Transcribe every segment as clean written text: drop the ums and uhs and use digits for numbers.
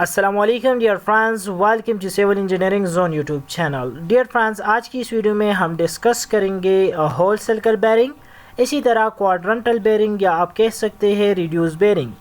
अस्सलामुअलैकुम dear friends, welcome to civil engineering zone YouTube channel. Dear friends, आज की इस वीडियो में हम डिस्कस करेंगे होल सर्कल बेरिंग, इसी तरह क्वाड्रेंटल बेरिंग या आप कह सकते हैं रिड्यूस बेरिंग।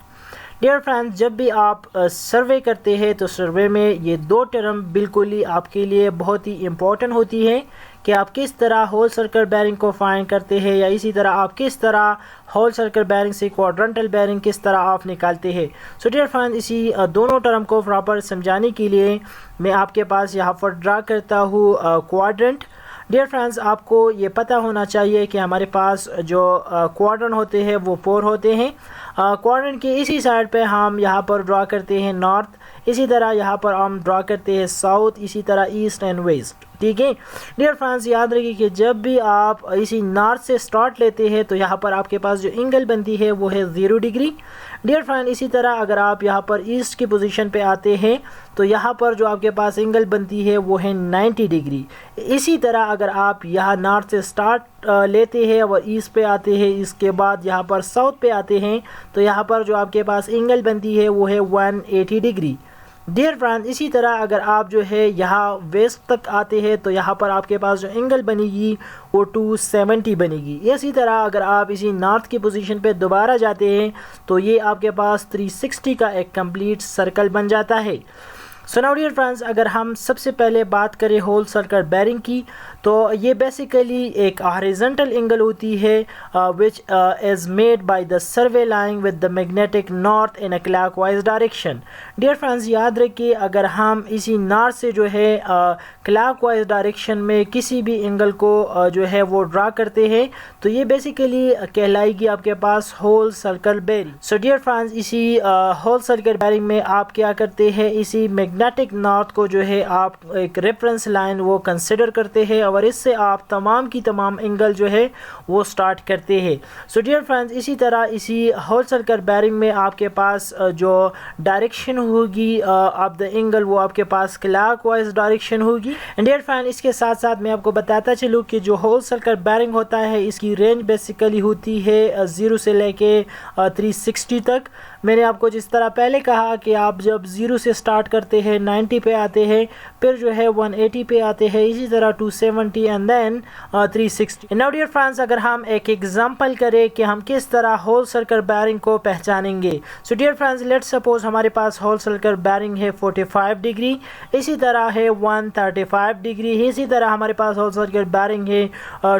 डियर फ्रेंड्स, जब भी आप सर्वे करते हैं तो सर्वे में ये दो टर्म बिल्कुल ही आपके लिए बहुत ही इम्पोर्टेंट होती है कि आप किस तरह होल सर्कल बेरिंग को फाइंड करते हैं, या इसी तरह आप किस तरह होल सर्कल बेरिंग से क्वाड्रेंटल बेरिंग किस तरह आप निकालते हैं। सो डियर फ्रेंड्स, इसी दोनों टर्म को प्रॉपर समझाने के लिए मैं आपके पास यहाँ पर ड्रा करता हूँ क्वाड्रेंट। डियर फ्रेंड्स, आपको ये पता होना चाहिए कि हमारे पास जो क्वाड्रेंट होते हैं वो 4 होते हैं। क्वाड्रेंट के इसी साइड पे हम यहाँ पर ड्रा करते हैं नॉर्थ, इसी तरह यहाँ पर हम ड्रा करते हैं साउथ, इसी तरह ईस्ट एंड वेस्ट। ठीक है डियर फ्रेंड्स, याद रखिए कि जब भी आप इसी नॉर्थ से स्टार्ट लेते हैं तो यहाँ पर आपके पास जो एंगल बनती है वो है 0 डिग्री। डियर फ्रेंड, इसी तरह अगर आप यहाँ पर ईस्ट की पोजीशन पे आते हैं तो यहाँ पर जो आपके पास एंगल बनती है वो है 90 डिग्री। इसी तरह अगर आप यहाँ नॉर्थ से स्टार्ट लेते हैं और ईस्ट पे आते हैं, इसके बाद यहाँ पर साउथ पे आते हैं तो यहाँ पर जो आपके पास एंगल बनती है वो है 180 डिग्री। डियर फ्रेंड, इसी तरह अगर आप जो है यहाँ वेस्ट तक आते हैं तो यहाँ पर आपके पास जो एंगल बनेगी वो 270 बनेगी। इसी तरह अगर आप इसी नॉर्थ की पोजीशन पे दोबारा जाते हैं तो ये आपके पास 360 का एक कंप्लीट सर्कल बन जाता है। सो नाउ डियर फ्रेंड्स, अगर हम सबसे पहले बात करें होल सर्कल बेरिंग की तो ये बेसिकली एक हॉरिजॉन्टल एंगल होती है which is made by the survey line with the magnetic north in a clockwise direction. Dear friends, याद रखिए अगर हम इसी नॉर्थ से जो है क्लॉकवाइज डायरेक्शन में किसी भी एंगल को जो है वो ड्रा करते हैं तो ये बेसिकली कहलाएगी आपके पास whole circle bearing. So dear friends, इसी होल सर्कल बेरिंग में आप क्या करते हैं, इसी मैग्नेटिक नॉर्थ को जो है आप एक रेफरेंस लाइन वो कंसिडर करते हैं और इससे आप तमाम की तमाम एंगल जो है वो स्टार्ट करते हैं। सो डियर फ्रेंड्स, इसी तरह इसी होल सर्कल बेरिंग में आपके पास जो डायरेक्शन होगी ऑफ द एंगल वो आपके पास क्लॉकवाइज डायरेक्शन होगी। एंड डियर फ्रेंड, इसके साथ साथ मैं आपको बताता चलूँ कि जो होल सर्कल बेरिंग होता है इसकी रेंज बेसिकली होती है 0 से लेके 360 तक। मैंने आपको जिस तरह पहले कहा कि आप जब 0 से स्टार्ट करते हैं 90 पे आते हैं, फिर जो है 180 पे आते हैं, इसी तरह 270 and then 360। Now dear friends, अगर हम एक एग्जांपल करें कि हम किस तरह होल सर्कल बेरिंग को पहचानेंगे। So dear friends, let's suppose हमारे पास होल सर्कल बेरिंग है 45 डिग्री, इसी तरह है 135 डिग्री, इसी तरह हमारे पास होल सर्कल बेरिंग है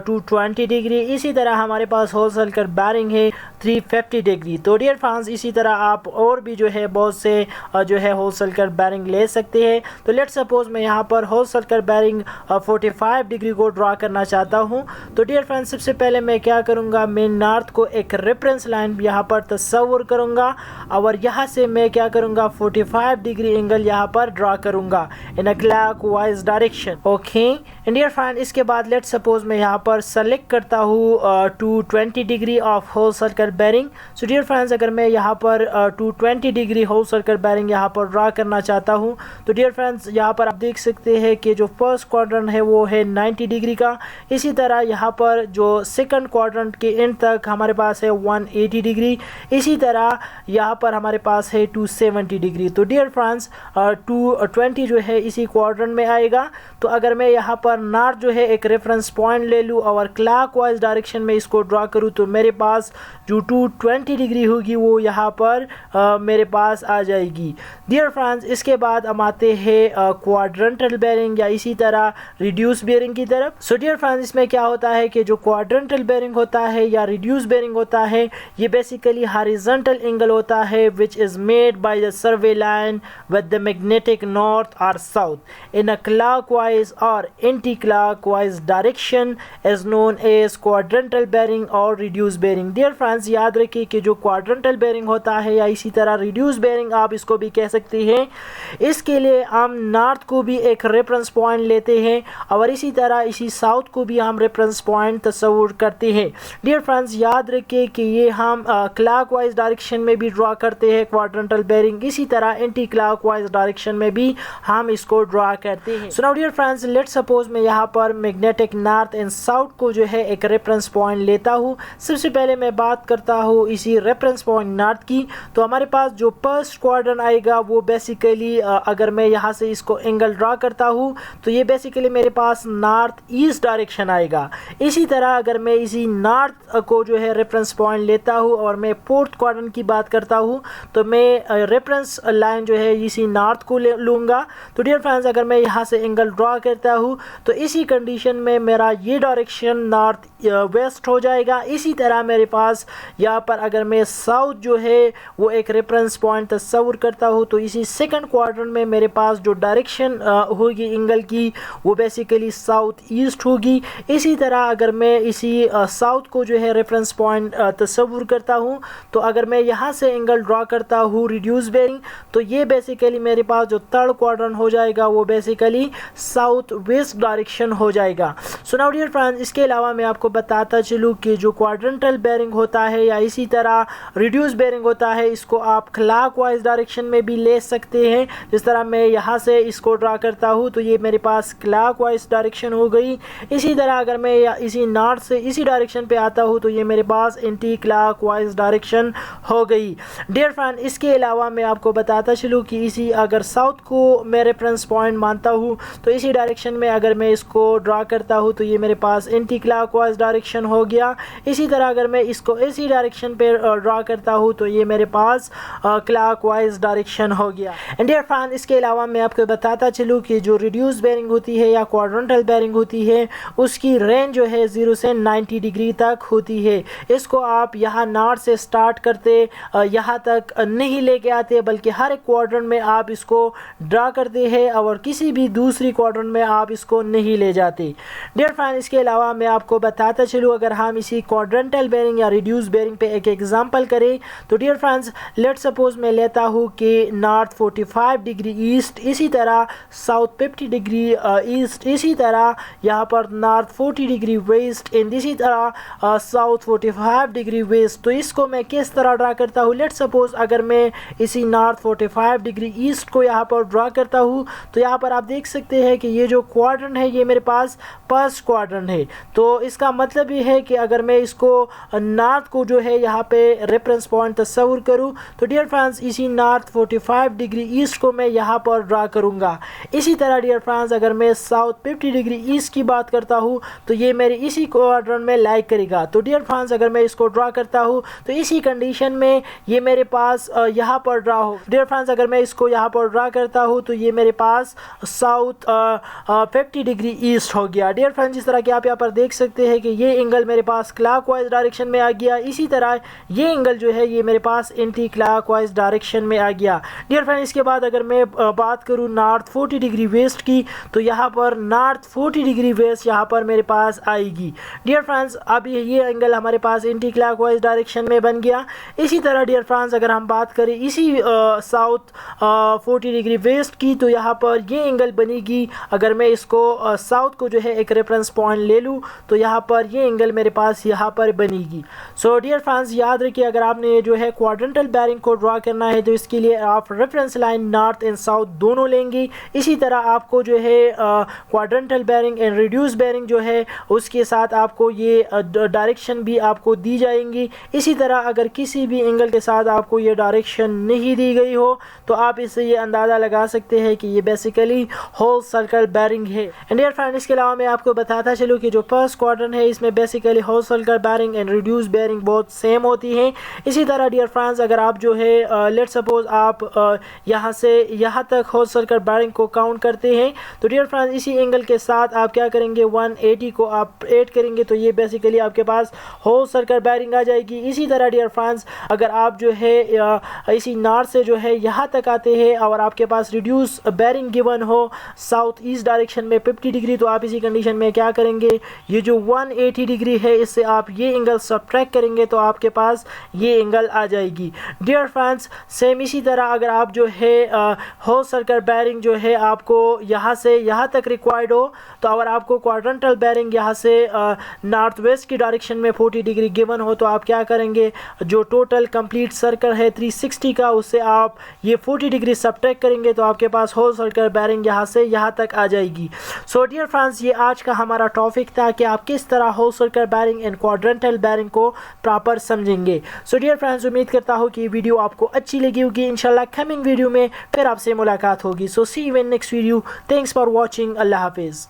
220 डिग्री, इसी तरह हमारे पास होल सर्कल बेरिंग है 350 डिग्री। तो डियर फ्रेंड्स, इसी तरह आप और भी जो है बहुत से जो है होल सर्कल बेरिंग ले सकते हैं। तो लेट्स सपोज मैं यहाँ पर होल सर्कल बेरिंग 45 डिग्री को ड्रा करना चाहता हूँ। तो डियर फ्रेंड्स, सबसे पहले मैं क्या करूँगा, मैं नॉर्थ को एक रेफरेंस लाइन यहाँ पर तस्वुर करूँगा और यहाँ से मैं क्या करूँगा 45 डिग्री एंगल यहाँ पर ड्रा करूँगा in a clockwise direction. Okay and dear friend, इसके बाद लेट्स सपोज मैं यहाँ पर सेलेक्ट करता हूँ 220 degree of whole circle bearing. So dear friends, अगर मैं यहाँ पर 220 डिग्री होल सर्कल बेरिंग यहाँ पर ड्रा करना चाहता हूँ तो डियर फ्रेंड्स, यहाँ पर आप देख सकते हैं कि जो फर्स्ट क्वाड्रेंट है वो है 90 डिग्री का, इसी तरह यहाँ पर जो सेकंड क्वाड्रेंट के एंड तक हमारे पास है 180 डिग्री, इसी तरह यहाँ पर हमारे पास है 270 डिग्री। तो डियर फ्रेंड्स, 220 जो है इसी क्वाड्रेंट में आएगा। तो अगर मैं यहाँ पर नॉर्थ जो है एक रेफरेंस पॉइंट ले लूँ और क्लॉकवाइज डायरेक्शन में इसको ड्रा करूँ तो मेरे पास जो 220 डिग्री होगी वो यहाँ पर मेरे पास आ जाएगी। डियर फ्रेंड्स, इसके बाद हम आते हैं क्वाड्रेंटल बेरिंग या इसी तरह रिड्यूस बेरिंग की तरफ। सो डियर फ्रेंड्स, इसमें क्या होता है कि जो क्वाड्रेंटल बेरिंग होता है या रिड्यूस बेरिंग होता है ये बेसिकली हॉरिजॉन्टल एंगल होता है which is made by the survey line with the magnetic north और साउथ इन अ क्लॉकवाइज और anti clockwise direction is known as quadrantal bearing और रिड्यूस बेरिंग। डियर फ्रेंड्स, याद रखिए कि जो क्वाड्रेंटल बेरिंग होता है या इसी तरह रिड्यूस बेरिंग आप इसको भी कह सकते हैं, इसके लिए हम नॉर्थ को भी एक रेफरेंस पॉइंट लेते हैं और इसी तरह इसी साउथ को भी हम रेफरेंस पॉइंट तस्वुर करते हैं। डियर फ्रेंड्स, याद रखिए कि ये हम क्लॉकवाइज डायरेक्शन में भी ड्रा करते हैं क्वाड्रेंटल बेरिंग, इसी तरह एंटी क्लॉकवाइज डायरेक्शन में भी हम इसको ड्रा करते हैं। So now dear friends, let's suppose suppose मैं यहाँ पर मैग्नेटिक नॉर्थ एंड साउथ को जो है एक रेफरेंस पॉइंट लेता हूँ। सबसे पहले मैं बात करता हूँ इसी रेफरेंस पॉइंट नॉर्थ की। तो हमारे पास जो फर्स्ट क्वाड्रेंट आएगा वो बेसिकली अगर मैं यहाँ से इसको एंगल ड्रा करता हूँ तो ये बेसिकली मेरे पास नॉर्थ ईस्ट डायरेक्शन आएगा। इसी तरह अगर मैं इसी नॉर्थ को जो है रेफरेंस पॉइंट लेता हूँ और मैं फोर्थ क्वाड्रेंट की बात करता हूँ तो मैं रेफरेंस लाइन जो है इसी नॉर्थ को लूँगा। तो डियर फ्रेंड्स, अगर मैं यहाँ से एंगल ड्रा करता हूँ तो इसी कंडीशन में मेरा ये डायरेक्शन नॉर्थ वेस्ट हो जाएगा। इसी तरह मेरे पास यहाँ पर अगर मैं साउथ जो है वो एक रेफरेंस पॉइंट तस्वुर करता हूँ तो इसी सेकंड क्वाड्रेंट में मेरे पास जो डायरेक्शन होगी एंगल की वो बेसिकली साउथ ईस्ट होगी। इसी तरह अगर मैं इसी साउथ को जो है रेफरेंस पॉइंट तस्वुर करता हूँ तो अगर मैं यहाँ से एंगल ड्रा करता हूँ रिड्यूस बेरिंग तो ये बेसिकली मेरे पास जो थर्ड क्वाड्रेंट हो जाएगा वो बेसिकली साउथ वेस्ट डायरेक्शन हो जाएगा। सो नाउ डियर फ्रेंड्स, इसके अलावा मैं आपको बताता चलूँ कि जो क्वाड्रेंटल बेरिंग होता है या इसी तरह रिड्यूस बेरिंग होता है इसको आप क्लॉकवाइज डायरेक्शन में भी ले सकते हैं। जिस तरह मैं यहाँ से इसको ड्रा करता हूँ तो ये मेरे पास क्लॉकवाइज डायरेक्शन हो गई। इसी तरह अगर मैं इसी नॉर्थ से इसी डायरेक्शन पे आता हूँ तो ये मेरे पास एंटी क्लॉकवाइज डायरेक्शन हो गई। डियर फ्रेंड, इसके अलावा मैं आपको बताता चलूँ कि इसी अगर साउथ को मैं रेफरेंस पॉइंट मानता हूँ तो इसी डायरेक्शन में अगर मैं इसको ड्रा करता हूँ तो ये मेरे पास एंटी क्लॉकवाइज डायरेक्शन हो गया। इसी तरह अगर मैं इसको इसी डायरेक्शन पे ड्रा करता हूँ तो ये मेरे पास क्लॉकवाइज डायरेक्शन हो गया। एंड डियर फ्रेंड, इसके अलावा मैं आपको बताता चलूँ कि जो रिड्यूस बेरिंग होती है या क्वाड्रेंटल बेरिंग होती है उसकी रेंज जो है 0 से 90 डिग्री तक होती है। इसको आप यहाँ नॉर्थ से स्टार्ट करते यहाँ तक नहीं लेके आते बल्कि हर एक क्वाड्रेंट में आप इसको ड्रा करते हैं और किसी भी दूसरी क्वाड्रेंट में आप इसको नहीं ले जाते। डियर फ्रेंड, इसके अलावा मैं आपको बताता चलूँ अगर हम इसी क्वाड्रेंटल बेरिंग या रिड्यूस बेरिंग पे एक एग्जांपल करें तो डियर फ्रेंड्स, लेट सपोज मैं लेता हूँ कि नॉर्थ 45 डिग्री ईस्ट, इसी तरह साउथ 50 डिग्री ईस्ट, इसी तरह यहाँ पर नॉर्थ 40 डिग्री वेस्ट एंड इसी तरह साउथ 45 डिग्री वेस्ट। तो इसको मैं किस तरह ड्रा करता हूँ? लेट सपोज अगर मैं इसी नॉर्थ 45 डिग्री ईस्ट को यहाँ पर ड्रा करता हूँ तो यहाँ पर आप देख सकते हैं कि ये जो क्वाड्रेंट है ये मेरे पास फर्स्ट क्वाड्रेंट है। तो इसका मतलब ये है कि अगर मैं इसको नॉर्थ को जो है यहाँ पे रेफरेंस पॉइंट तस्वुर करूँ तो डियर फ्रेंड्स इसी नॉर्थ 45 डिग्री ईस्ट को मैं यहाँ पर ड्रा करूँगा। इसी तरह डियर फ्रेंड्स अगर मैं साउथ 50 डिग्री ईस्ट की बात करता हूँ तो ये मेरे इसी क्वाड्रेंट में लाइक करेगा। तो डियर फ्रेंड्स अगर मैं इसको ड्रा करता हूँ तो इसी कंडीशन में ये मेरे पास यहाँ पर ड्रा हो। डियर फ्रेंड्स अगर मैं इसको यहाँ पर ड्रा करता हूँ तो ये मेरे पास साउथ 50 डिग्री ईस्ट हो गया। डियर फ्रेंड्स, इस तरह कि आप यहाँ पर देख सकते हैं कि ये एंगल मेरे पास क्लॉकवाइज डायरेक्शन में आ गया। इसी तरह ये एंगल जो है ये मेरे पास एंटी क्लॉकवाइज डायरेक्शन में आ गया। डियर फ्रेंड्स, इसके बाद अगर मैं बात करूँ नॉर्थ 40 डिग्री वेस्ट की तो यहाँ पर नॉर्थ 40 डिग्री वेस्ट यहाँ पर मेरे पास आएगी। डियर फ्रेंड्स, अब ये एंगल हमारे पास एंटी क्लॉकवाइज डायरेक्शन में बन गया। इसी तरह डियर फ्रेंड्स अगर हम बात करें इसी साउथ 40 डिग्री वेस्ट की तो यहाँ पर ये एंगल बनेगी। अगर मैं इसको साउथ को जो है एक रेफरेंस पॉइंट ले लूँ तो यहाँ पर ये एंगल मेरे पास यहाँ पर बनेगी। सो डियर फ्रेंड्स, याद रखिए अगर आपने जो है क्वाड्रेंटल बेरिंग को ड्रा करना है तो इसके लिए आप reference line north and south दोनों लेंगे। इसी तरह आपको जो है quadrantal bearing and reduce bearing जो है उसके साथ आपको ये डायरेक्शन भी आपको दी जाएंगी। इसी तरह अगर किसी भी एंगल के साथ आपको ये डायरेक्शन नहीं दी गई हो तो आप इससे ये अंदाज़ा लगा सकते हैं कि ये बेसिकली होल सर्कल बेरिंग है। एंड डियर फ्रेंड, इसके अलावा मैं आपको बताता चलूँ कि जो फर्स्ट क्वाड्रेंट है इसमें basically whole circle bearing and reduce bearing बहुत सेम होती हैं। इसी तरह डियर फ्रेंड्स अगर आप जो है लेट सपोज आप यहाँ से यहाँ तक होल सर्कल बेरिंग को काउंट करते हैं तो डियर फ्रेंड्स इसी एंगल के साथ आप क्या करेंगे 180 को आप ऐड करेंगे तो ये बेसिकली आपके पास होल सर्कल बेरिंग आ जाएगी। इसी तरह डियर फ्रेंड्स अगर आप जो है इसी नॉर्थ से जो है यहाँ तक आते हैं और आपके पास रिड्यूस बेरिंग गिवन हो साउथ ईस्ट डायरेक्शन में 50 डिग्री तो आप इसी कंडीशन में क्या करेंगे, ये जो 180 डिग्री है इससे आप ये एंगल सब्ट्रैक्ट करेंगे तो आपके पास ये एंगल आ जाएगी। डियर फ्रेंड्स, सेम इसी तरह अगर आप जो है होल सर्कल बेरिंग जो है आपको यहाँ से यहाँ तक रिक्वायर्ड हो तो अगर आपको क्वाड्रेंटल बेरिंग यहाँ से नॉर्थ वेस्ट की डायरेक्शन में 40 डिग्री गिवन हो तो आप क्या करेंगे, जो टोटल कंप्लीट सर्कल है 360 का उससे आप ये 40 डिग्री सब्ट्रैक्ट करेंगे तो आपके पास होल सर्कल बेरिंग यहाँ से यहाँ तक आ जाएगी। सो डियर फ्रेंड्स, ये आज का हमारा टॉपिक था कि आप किस तरह whole circle bearing and quadrantal bearing को प्रॉपर समझेंगे। सो डियर फ्रेंड्स, उम्मीद करता हूँ कि ये वीडियो आपको अच्छी लगी होगी। इंशाल्लाह कमिंग वीडियो में फिर आपसे मुलाकात होगी। So see you in next video. Thanks for watching. Allah हाफिज़।